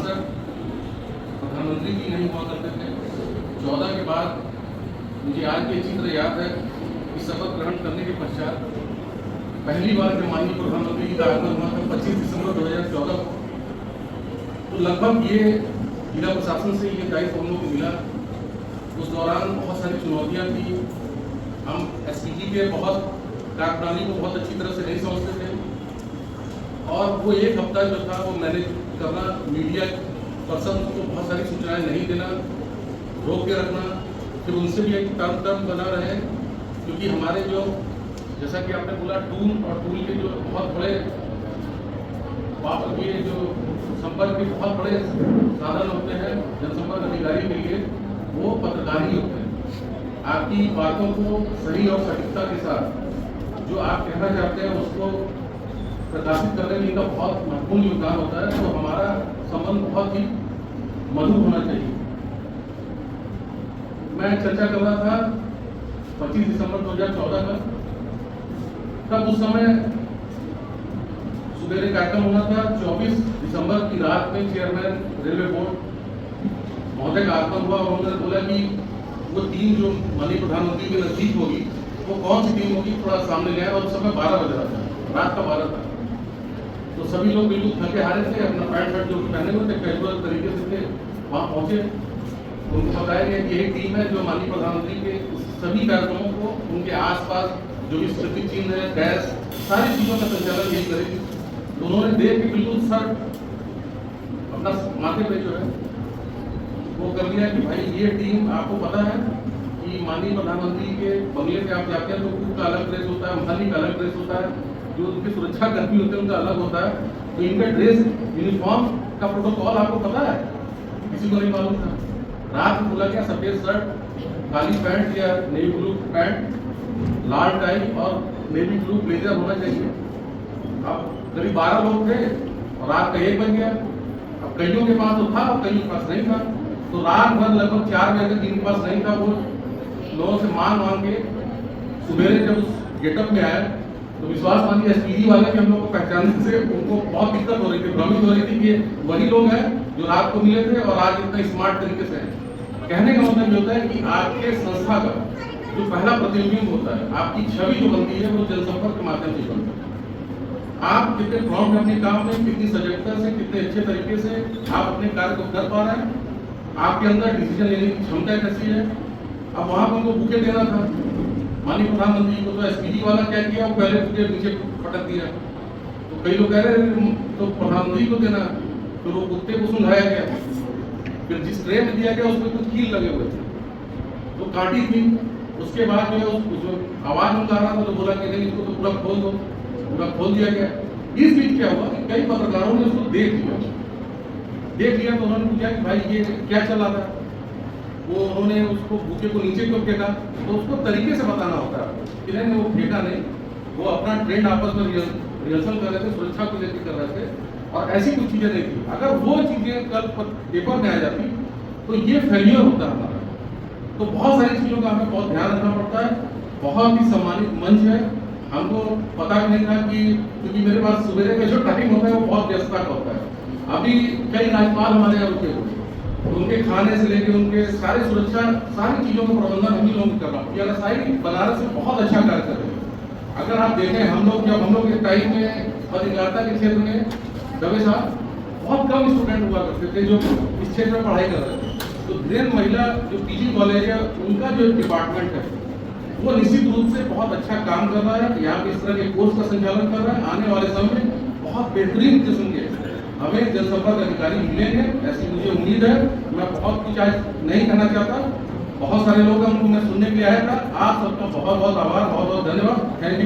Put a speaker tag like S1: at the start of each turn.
S1: सांसद प्रधानमंत्री भी नहीं हुआ करते थे। 14 के बाद मुझे आज भी अच्छी तरह याद है कि शपथ ग्रहण करने के पश्चात पहली बार जब माननीय प्रधानमंत्री जी का आगमन हुआ था 25 दिसंबर 2014 को, तो लगभग ये जिला प्रशासन से ये दायित्व हम लोग को मिला। उस दौरान बहुत सारी चुनौतियाँ थी। हम एसपीजी के बहुत कार्यप्रणाली को बहुत अच्छी तरह से नहीं समझते थे और वो एक हफ्ता जो था वो मैनेज करना, मीडिया पर्सन को बहुत सारी सूचनाएं नहीं देना, रोक के रखना, फिर उनसे भी एक टर्म बना रहे, क्योंकि हमारे जो जैसा कि आपने बोला टूल और टूल के जो बहुत बड़े ये जो संपर्क के बहुत बड़े साधन होते हैं जनसंपर्क अधिकारी के लिए, वो पत्रकार ही होते हैं। आपकी बातों को सही और सटीकता के साथ जो आप कहना चाहते हैं उसको प्रकाशित करने में इनका बहुत महत्वपूर्ण योगदान होता है। तो हमारा संबंध बहुत ही मधुर होना चाहिए। मैं चर्चा कर रहा था 25 दिसंबर 2014 का, तब उस समय सुबेरे कार्यक्रम होना था। 24 दिसंबर की रात में चेयरमैन रेलवे बोर्ड महोदय का आगमन हुआ और उन्होंने बोला कि वो टीम जो माननीय प्रधानमंत्री के नजदीक होगी वो कौन सी टीम होगी, थोड़ा सामने ले आए। और उस समय 12 बज रहा था, रात का 12 था। तो सभी लोग बिल्कुल थके हारे थे, अपना पैंट शर्ट जो पहने हुए थे कैजुअल तरीके से थे, वहाँ पहुँचे। उनको बताया गया कि यही टीम है जो माननीय प्रधानमंत्री के सभी कार्यक्रमों को, उनके आसपास जो भी स्मृति चिन्ह है, डैश, सारी चीज़ों का संचालन यही करेगी। तो उन्होंने देख के बिल्कुल सर अपना माथे पे जो है वो कर लिया कि भाई ये टीम, आपको पता है कि माननीय प्रधानमंत्री के बंगले पे आप जाते हैं तो खुद का अलग ड्रेस होता है, माली का अलग ड्रेस होता है, जो उनके सुरक्षा कर्मी होते हैं उनका अलग होता है। तो इनका ड्रेस यूनिफॉर्म का प्रोटोकॉल आपको पता है, किसी को नहीं मालूम था। रात में बोला गया सफेद शर्ट, काली पैंट या नेवी ब्लू पैंट, लाल टाई और नेवी ब्लू ब्लेजर होना चाहिए। अब करीब 12 लोग थे और रात का 1 बज गया। अब कईयों के पास तो था और कईयों के पास नहीं था। तो रात भर लगभग 4 बजे तक जिनके पास नहीं था वो लोगों से मांग के सुबेरे जब उस गेटअप में आए तो विश्वास मानिए एसपीजी वाले भी हम लोग को पहचानने से उनको बहुत दिक्कत हो रही थी, भ्रमित हो रही थी कि वही लोग हैं जो रात को मिले थे और आज इतना स्मार्ट तरीके से हैं। कहने का मतलब ये होता है कि आपके संस्था का जो पहला प्रतिबिंब होता है, आपकी छवि जो बनती है वो जनसंपर्क के माध्यम से बनती है। आप कितने प्रॉम्प्ट अपने काम में, कितनी सजगता से, कितने अच्छे तरीके से आप अपने कार्य को कर पा रहे हैं, आपके अंदर डिसीजन लेने की क्षमता कैसी है। अब वहाँ पर उनको बुके देना था माननीय प्रधानमंत्री को, तो एसपीजी वाला क्या किया, वो पहले बुके नीचे पटक दिया। तो कई लोग कह रहे हैं तो प्रधानमंत्री को देना, तो वो कुत्ते को सुंघाया गया। फिर जिस ट्रे में दिया गया उसमें कुछ कील लगे हुए थे, तो काटी थी। उसके बाद जो है उसको आवाज निकाल रहा था तो बोला कि नहीं इसको तो पूरा खोल दो, पूरा खोल दिया गया। इस बीच क्या हुआ कि कई पत्रकारों ने उसको देख लिया तो उन्होंने पूछा कि भाई ये क्या चला था। वो उन्होंने उसको बुके को नीचे क्यों फेंका, तो उसको तरीके से बताना होता है कि नहीं वो फेंका नहीं, वो अपना ट्रेंड आपस में रिहर्सल कर रहे थे, सुरक्षा को लेकर कर रहे थे और ऐसी कुछ चीजें नहीं थी। अगर वो चीजें कल पेपर में आ जाती तो ये फेलियर होता हमारा। तो बहुत सारी चीजों का हमें बहुत ध्यान रखना पड़ता है। बहुत ही सम्मानित मंच है, हमको पता भी नहीं था कि क्योंकि मेरे पास सुबह का जो टाइम होता है वो बहुत व्यस्तता का होता है। अभी कई राज्यपाल हमारे यहाँ रुके हुए, तो उनके खाने से लेके उनके सारी सुरक्षा, सारी चीज़ों का प्रबंधन हम ही लोग कर रहा हूँ। एएनएसआई बनारस में बहुत अच्छा कार्य कर रहे हैं। अगर आप देखें हम लोग जब हम लोग के टाइम में पत्रकारिता के क्षेत्र में दवे साहब बहुत कम स्टूडेंट हुआ करते थे जो इस क्षेत्र में पढ़ाई कर रहे थे। तो धीरेन्द्र महिला जो पीजी कॉलेज है उनका जो डिपार्टमेंट है वो निश्चित रूप से बहुत अच्छा काम कर रहा है। यहाँ पे इस तरह के कोर्स का संचालन कर रहा है। आने वाले समय में बहुत बेहतरीन किस्म के हमें जनसंपर्क अधिकारी मिलेंगे, ऐसी मुझे उम्मीद है। मैं बहुत कुछ आज नहीं कहना चाहता, बहुत सारे लोग हैं उनको मैं सुनने के लिए आया था। आप सबका बहुत बहुत आभार, बहुत बहुत धन्यवाद। Thank you.